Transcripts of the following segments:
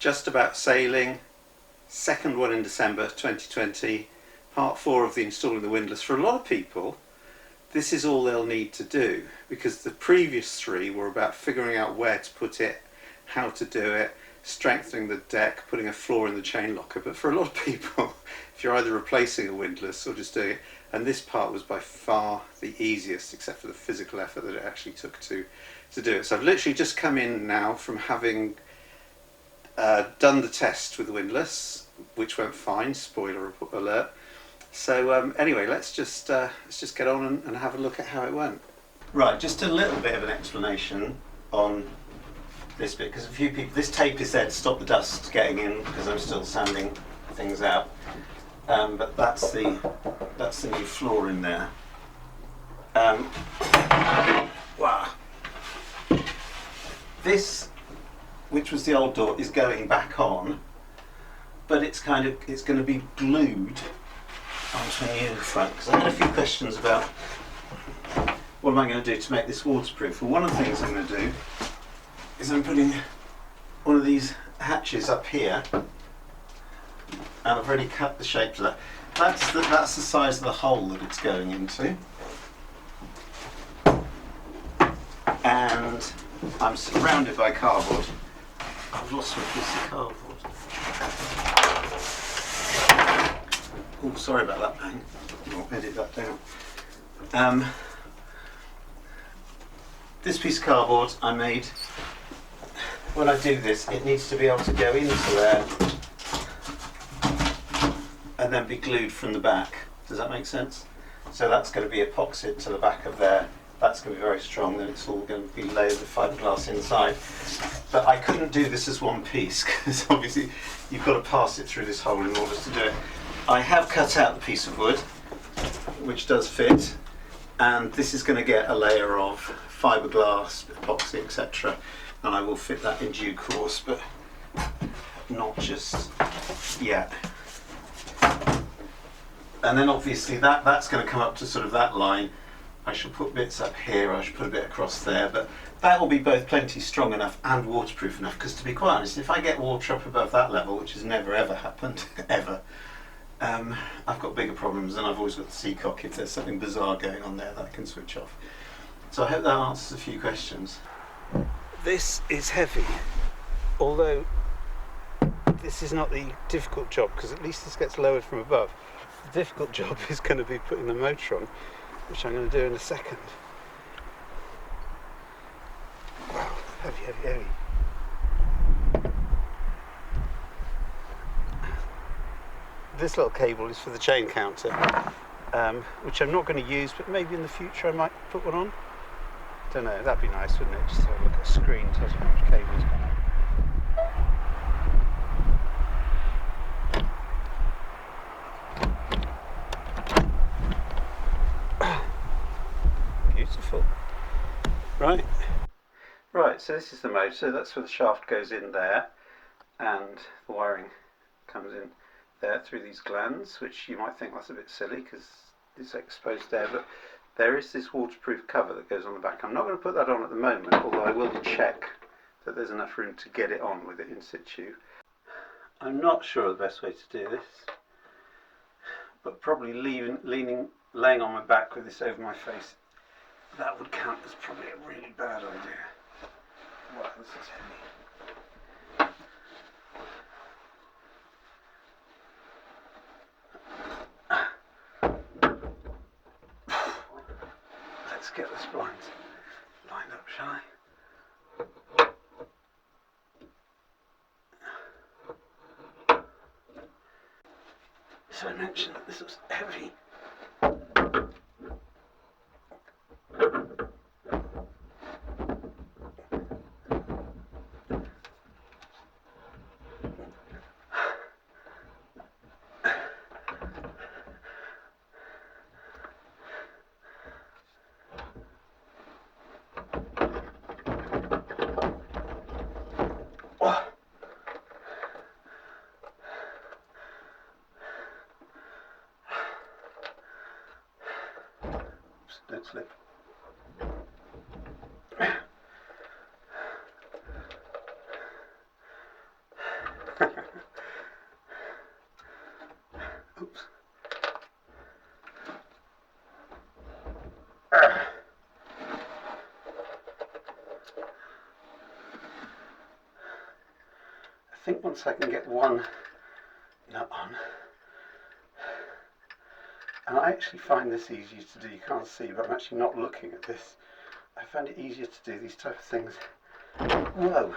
Just About Sailing, second one in December 2020, part 4 of the installing the windlass. For a lot of people, this is all they'll need to do, because the previous 3 were about figuring out where to put it, how to do it, strengthening the deck, putting a floor in the chain locker. But for a lot of people, if you're either replacing a windlass or just doing it, and this part was by far the easiest, except for the physical effort that it actually took to do it. So I've literally just come in now from having done the test with the windlass, which went fine, spoiler alert. So anyway, let's just get on and have a look at how it went. Right, just a little bit of an explanation on this bit, because a few people, this tape is there to stop the dust getting in because I'm still sanding things out. But that's the new floor in there. Wow. This, which was the old door, is going back on, but it's going to be glued onto the new front, because I had a few questions about what am I going to do to make this waterproof. Well, one of the things I'm going to do is I'm putting one of these hatches up here, and I've already cut the shape to that. That's the size of the hole that it's going into, and I'm surrounded by cardboard. I've lost my piece of cardboard. Oh, sorry about that, bang. I'll edit that down. This piece of cardboard I made, when I do this, it needs to be able to go into there and then be glued from the back. Does that make sense? So that's going to be epoxied to the back of there. That's going to be very strong, then it's all going to be layered with fiberglass inside. But I couldn't do this as one piece, because obviously you've got to pass it through this hole in order to do it. I have cut out the piece of wood, which does fit, and this is going to get a layer of fiberglass, epoxy, etc. And I will fit that in due course, but not just yet. And then obviously that's going to come up to sort of that line. I shall put bits up here, I shall put a bit across there, but that will be both plenty strong enough and waterproof enough, because to be quite honest, if I get water up above that level, which has never ever happened, ever, I've got bigger problems, and I've always got the seacock if there's something bizarre going on there that I can switch off. So I hope that answers a few questions. This is heavy, although this is not the difficult job, because at least this gets lowered from above. The difficult job is going to be putting the motor on, which I'm going to do in a second. Wow, heavy, heavy, heavy. This little cable is for the chain counter, which I'm not going to use, but maybe in the future I might put one on. Don't know, that'd be nice, wouldn't it? Just have a look at a screen, tells you how much cable's gone out. Beautiful. Right, so this is the motor. That's where the shaft goes in there, and the wiring comes in there through these glands, which you might think that's a bit silly because it's exposed there, but there is this waterproof cover that goes on the back. I'm not going to put that on at the moment, although I will check that there's enough room to get it on with it in situ. I'm not sure of the best way to do this, but probably laying on my back with this over my face, that would count as probably a really bad idea. Wow, this is heavy. Let's get the splines lined up, shall I? So I mentioned that this was heavy. Don't slip. think once I can get one nut on, and I actually find this easier to do, you can't see, but I'm actually not looking at this. I find it easier to do these type of things. Whoa!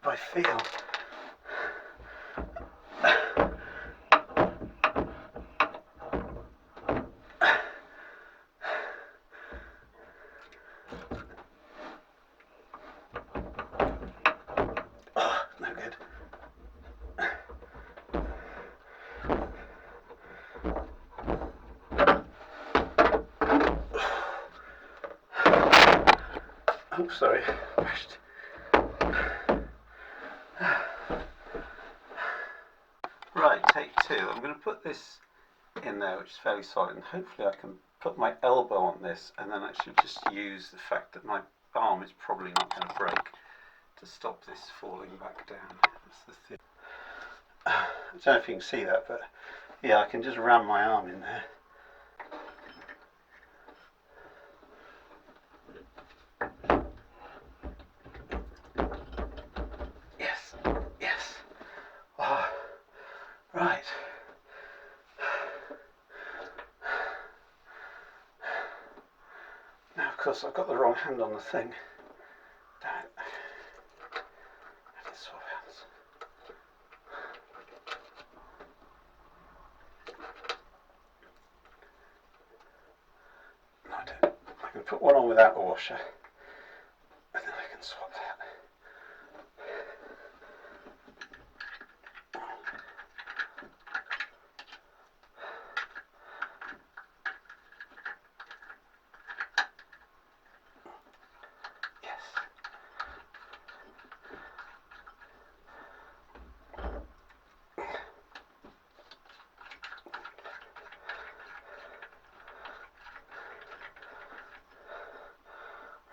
I feel. Oh, no good. Oh, sorry. Right, take two. I'm going to put this in there, which is fairly solid, and hopefully I can put my elbow on this and then actually just use the fact that my arm is probably not going to break to stop this falling back down. That's the thing. I don't know if you can see that, but yeah, I can just ram my arm in there. Yes, yes. Oh, right. Now, of course, I've got the wrong hand on the thing. Damn it. I can swap hands. No, I don't. I can put one on without a washer, and then I can swap that.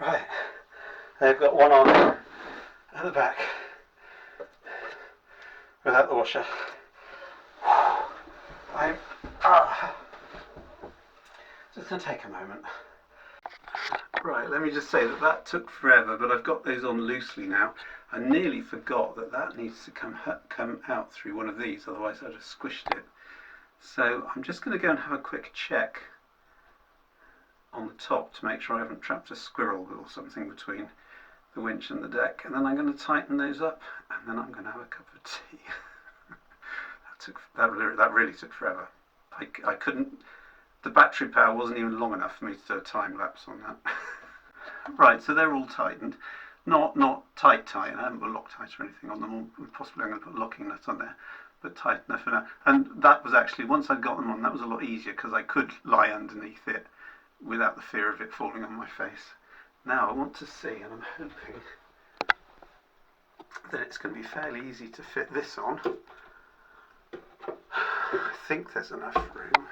Right, they've got one on at the back without the washer. So it's going to take a moment. Right, let me just say that took forever, but I've got those on loosely now. I nearly forgot that needs to come out through one of these, otherwise I'd have squished it. So I'm just going to go and have a quick check on the top to make sure I haven't trapped a squirrel or something between the winch and the deck, and then I'm going to tighten those up, and then I'm going to have a cup of tea. that really took forever. I couldn't. The battery power wasn't even long enough for me to do a time lapse on that. Right, so they're all tightened. Not tight. I haven't put Loctite or anything on them. Possibly I'm going to put a locking nut on there, but tight enough for now. And that was actually, once I'd got them on, that was a lot easier because I could lie underneath it without the fear of it falling on my face. Now I want to see, and I'm hoping that it's going to be fairly easy to fit this on. I think there's enough room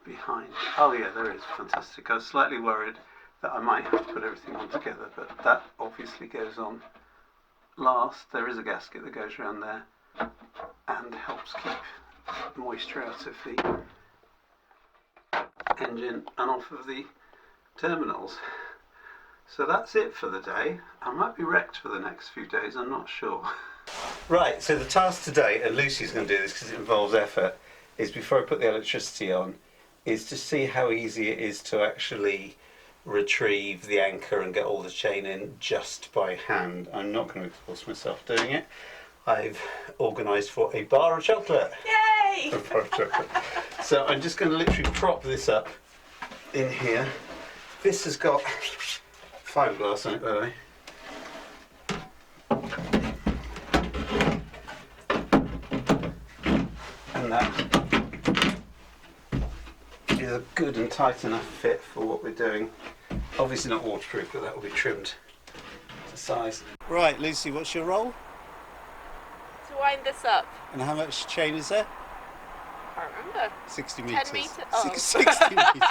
behind. Oh yeah, there is. Fantastic. I was slightly worried that I might have to put everything on together, but that obviously goes on last. There is a gasket that goes around there and helps keep moisture out of the engine and off of the terminals. So that's it for the day. I might be wrecked for the next few days, I'm not sure. Right, so the task today, and Lucy's going to do this because it involves effort, is before I put the electricity on, is to see how easy it is to actually retrieve the anchor and get all the chain in just by hand. I'm not going to force myself doing it. I've organised for a bar of chocolate. Yay! A bar of chocolate. So I'm just going to literally prop this up in here. This has got fiberglass on it, by the way. And that is a good and tight enough fit for what we're doing. Obviously not waterproof, but that will be trimmed to size. Right, Lucy, what's your role? To wind this up. And how much chain is there? I can't remember. 60 metres. 10 metres? Oh. 60 metres.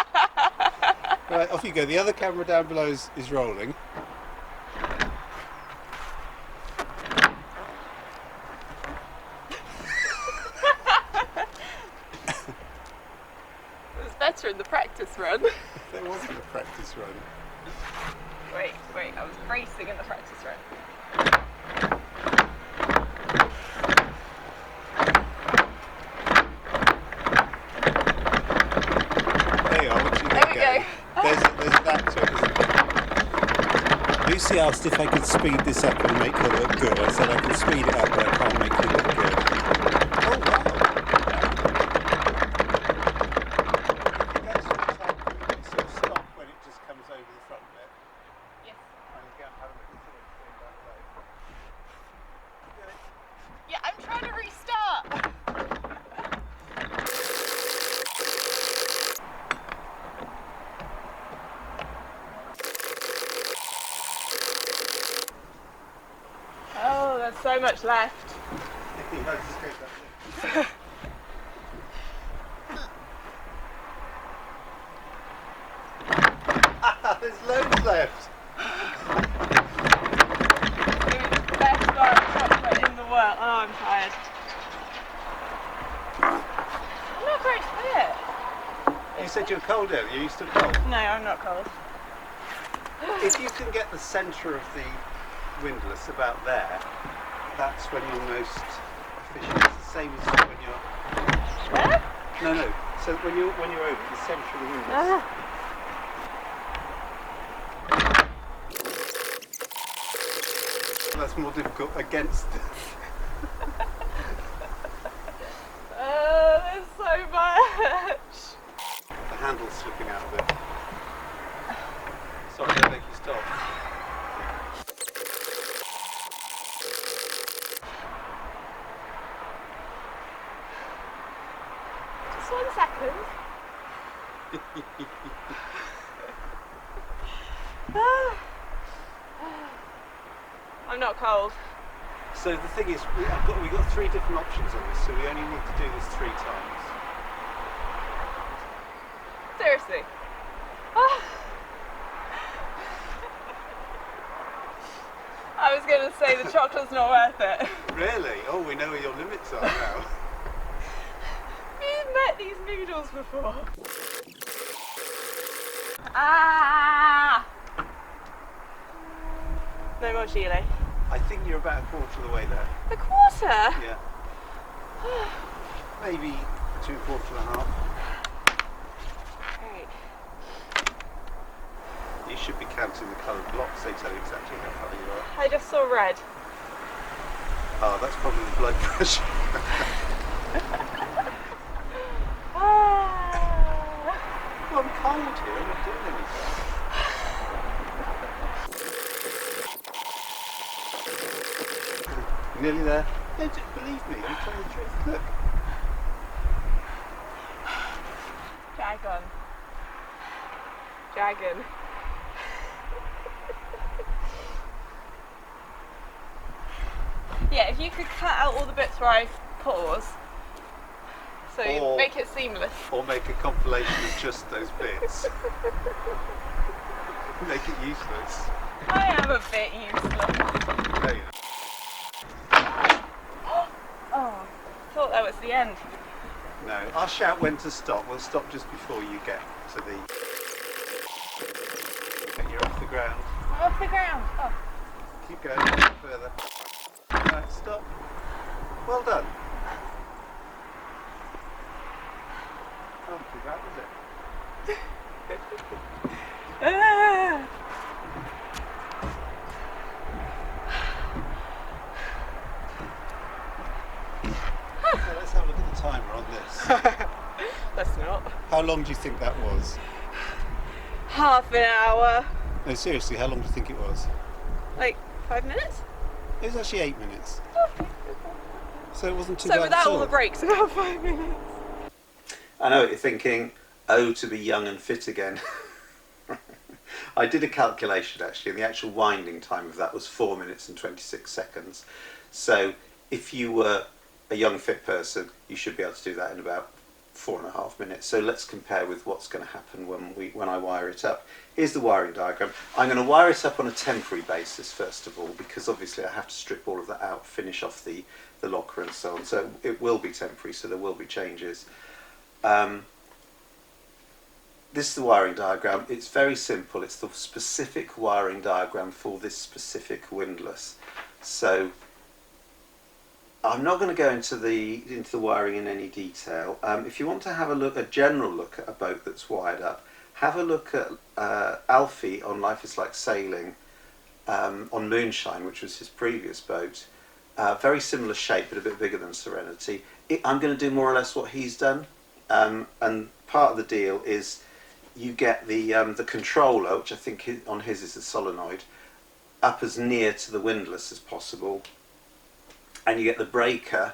Right, off you go. The other camera down below is rolling. It was better in the practice run. There wasn't a practice run. Wait, I was racing in the practice run. There you are, once you There get we going. go. There's that to it, isn't there? Lucy asked if I could speed this up and make her look good. I said I can speed it up, but I can't make you look good. Oh, wow. That's sort of stop when it just comes over the front bit. Yes. And you go and have a look at it going that way. Yeah, I'm trying to restart. Oh, there's so much left. There's loads left. It was the best bar of chocolate in the world. Oh, I'm tired. I'm not very fit. You said you were cold, earlier. Are you still cold? No, I'm not cold. If you can get the centre of the windlass about there, that's when you're most efficient. It's the same as when you're... Where? No. So when you're over the centre of the windlass. That's more difficult against. There's so much. The handle's slipping out of it. Sorry, I'll make you stop. Just 1 second. I'm not cold. So the thing is, we've got 3 different options on this, so we only need to do this 3 times. Seriously. I was going to say the chocolate's not worth it. Really? Oh, we know where your limits are now. You've met these noodles before. Ah! No more chile. I think you're about a quarter of the way there. A quarter? Yeah. Maybe between quarter and a half. Great. You should be counting the coloured blocks. They tell you exactly how far you are. I just saw red. Oh, that's probably the blood pressure. Well, I'm cold here. I'm not doing anything. Nearly there. No, believe me, I'm telling the truth. Look. Dragon. Dragon. Yeah, if you could cut out all the bits where I pause, so you Or- make it seamless. Or make a compilation of just those bits. Make it useless. I am a bit useless. There you go. Oh, I thought that was the end. No, I'll shout when to stop. We'll stop just before you get to the... You're off the ground. I'm off the ground. Oh. Keep going a bit further. Right, stop. Well done. Oh, too bad, was it? Ah. Yeah, let's have a look at the timer on this. Let's not. How long do you think that was? Half an hour. No, seriously, how long do you think it was? Like 5 minutes? It was actually 8 minutes. Okay. So it wasn't too So bad without at all the breaks, about 5 minutes. I know what you're thinking. Oh, to be young and fit again. I did a calculation actually, and the actual winding time of that was 4 minutes and 26 seconds. So if you were a young fit person, you should be able to do that in about 4.5 minutes. So let's compare with what's going to happen when I wire it up. Here's the wiring diagram. I'm going to wire it up on a temporary basis first of all, because obviously I have to strip all of that out, finish off the locker and so on. So it will be temporary, so there will be changes. this is the wiring diagram. It's very simple. It's the specific wiring diagram for this specific windlass. So I'm not going to go into the wiring in any detail. If you want to have a general look at a boat that's wired up, have a look at Alfy on Life is Like Sailing, on Moonshine, which was his previous boat. Very similar shape, but a bit bigger than Serenity. I'm going to do more or less what he's done, and part of the deal is you get the controller, which I think on his is a solenoid, up as near to the windlass as possible, and you get the breaker,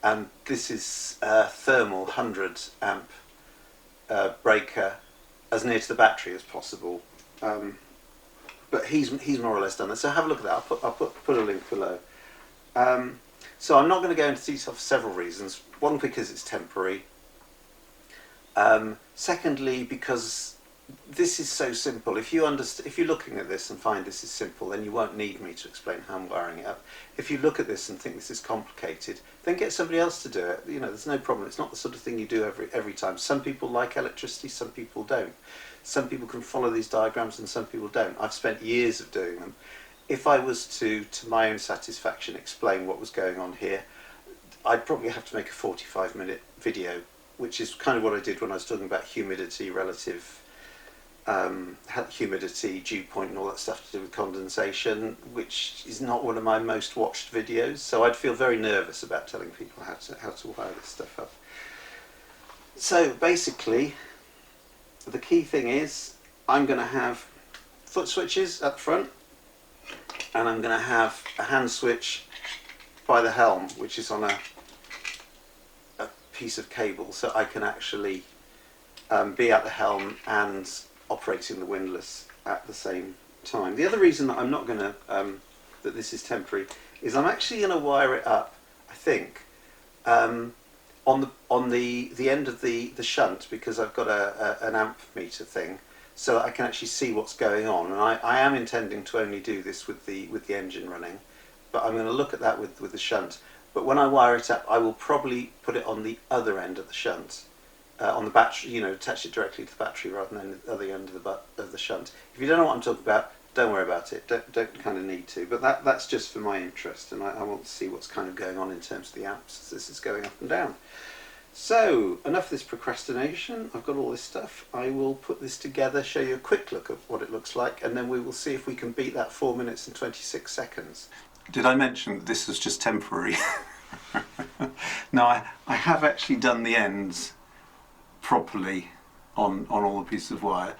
and this is a thermal 100 amp breaker, as near to the battery as possible. But he's more or less done that. So have a look at that. I'll put a link below. So I'm not going to go into detail for several reasons. One, because it's temporary. Secondly, because this is so simple. If you're looking at this and find this is simple, then you won't need me to explain how I'm wiring it up. If you look at this and think this is complicated, then get somebody else to do it. You know, there's no problem. It's not the sort of thing you do every time. Some people like electricity, some people don't. Some people can follow these diagrams and some people don't. I've spent years of doing them. If I was to my own satisfaction, explain what was going on here, I'd probably have to make a 45-minute video, which is kind of what I did when I was talking about humidity, relative humidity, dew point and all that stuff to do with condensation, which is not one of my most watched videos. So I'd feel very nervous about telling people how to wire this stuff up. So basically, the key thing is I'm going to have foot switches at the front, and I'm going to have a hand switch by the helm, which is on a piece of cable, so I can actually be at the helm and operating the windlass at the same time. The other reason that I'm not going to that this is temporary is I'm actually going to wire it up, I think, on the end of the shunt, because I've got an amp meter thing, so that I can actually see what's going on. And I am intending to only do this with the engine running, but I'm going to look at that with the shunt. But when I wire it up, I will probably put it on the other end of the shunt, on the battery. You know, attach it directly to the battery rather than the other end of the shunt. If you don't know what I'm talking about, don't worry about it. Don't kind of need to. But that's just for my interest, and I want to see what's kind of going on in terms of the amps as this is going up and down. So, enough of this procrastination. I've got all this stuff. I will put this together, show you a quick look at what it looks like, and then we will see if we can beat that 4 minutes and 26 seconds. Did I mention that this was just temporary? No, I have actually done the ends properly on all the pieces of wire,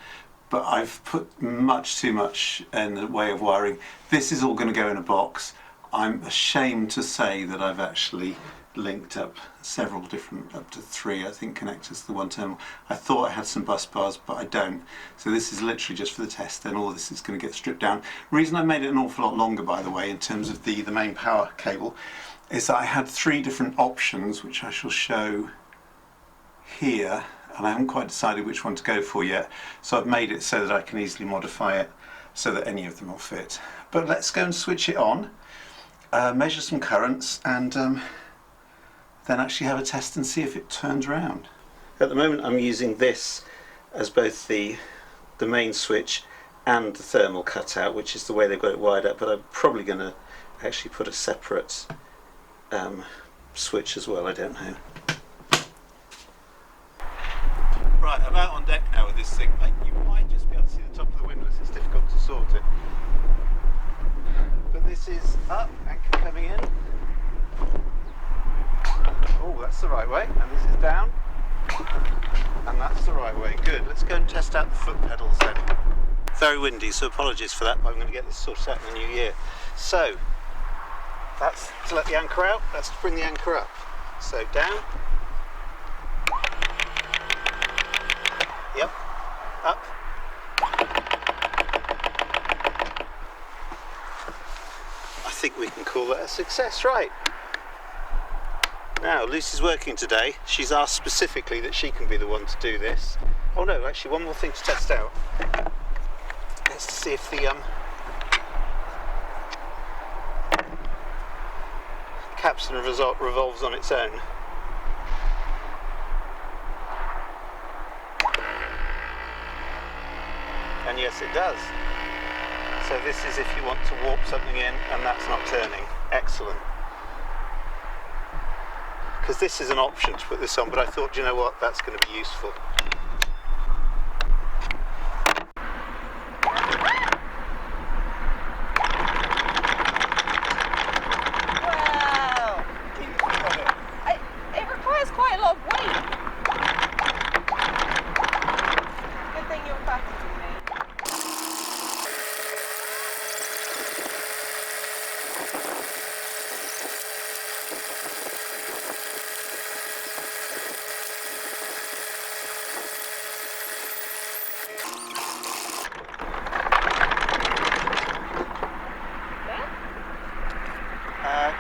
but I've put much too much in the way of wiring. This is all going to go in a box. I'm ashamed to say that I've actually linked up several different, up to 3 I think, connectors to the one terminal. I thought I had some bus bars, but I don't. So this is literally just for the test, and all of this is going to get stripped down. The reason I made it an awful lot longer, by the way, in terms of the main power cable, is that I had 3 different options, which I shall show here, and I haven't quite decided which one to go for yet. So I've made it so that I can easily modify it so that any of them will fit. But let's go and switch it on, measure some currents, and then actually have a test and see if it turns around. At the moment I'm using this as both the main switch and the thermal cutout, which is the way they've got it wired up, but I'm probably going to actually put a separate switch as well, I don't know. Right, I'm out on deck now with this thing. You might just be able to see the top of the windlass, it's difficult to sort it. But this is up, anchor coming in. Oh, that's the right way, and this is down, and that's the right way. Good, let's go and test out the foot pedals then. Very windy, so apologies for that, but I'm going to get this sorted out in the new year. So, that's to let the anchor out, that's to bring the anchor up. So down, yep, up. I think we can call that a success, right? Now, Lucy's working today. She's asked specifically that she can be the one to do this. Oh no, actually one more thing to test out. Let's see if the capstan revolves on its own. Yes, it does. So this is if you want to warp something in and that's not turning. Excellent. Because this is an option to put this on, but I thought, you know what, that's going to be useful. Wow! It requires quite a lot of weight. Good thing you're faster than me.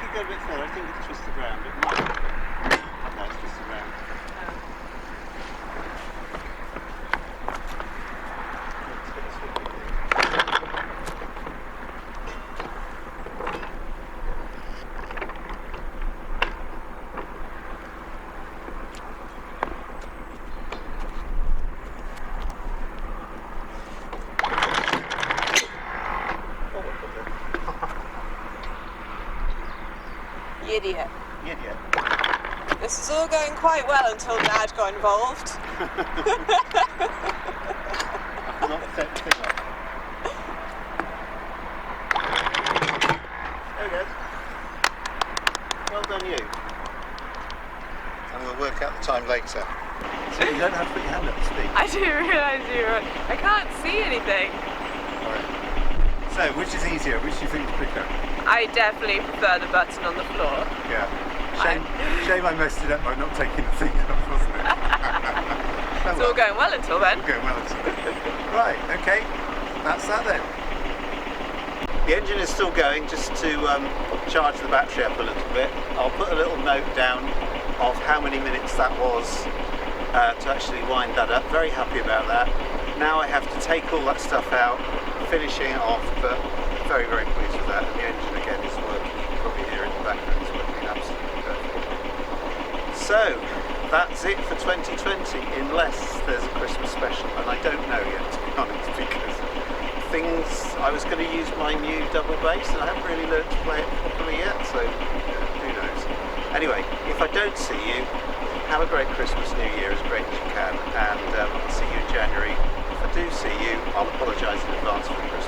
Could go a bit further. I think it's twisted round. It might. No, it's twisted round. Let's get this one in. Idiot. Idiot. This is all going quite well until Dad got involved. Not set the thing up. There we go. Well done you. And we'll work out the time later. So you don't have to put your hand up to speak. I do realise I can't see anything. Alright. So which is easier? Which do you think is quicker? I definitely prefer the button on the floor. Yeah. Shame I messed it up by not taking the thing off, wasn't it? It's all going well until then. All going well until then. Right, okay. That's that then. The engine is still going, just to charge the battery up a little bit. I'll put a little note down of how many minutes that was to actually wind that up. Very happy about that. Now I have to take all that stuff out, finishing it off, but very, very pleased with that. And the engine again is working. You can probably hear it in the background. It's working absolutely perfect. So that's it for 2020, unless there's a Christmas special, and I don't know yet, to be honest, because I was going to use my new double bass and I haven't really learned to play it properly yet, so who knows. Anyway, if I don't see you, have a great Christmas, New Year, as great as you can, and I'll see you in January. If I do see you, I'll apologise in advance for the Christmas.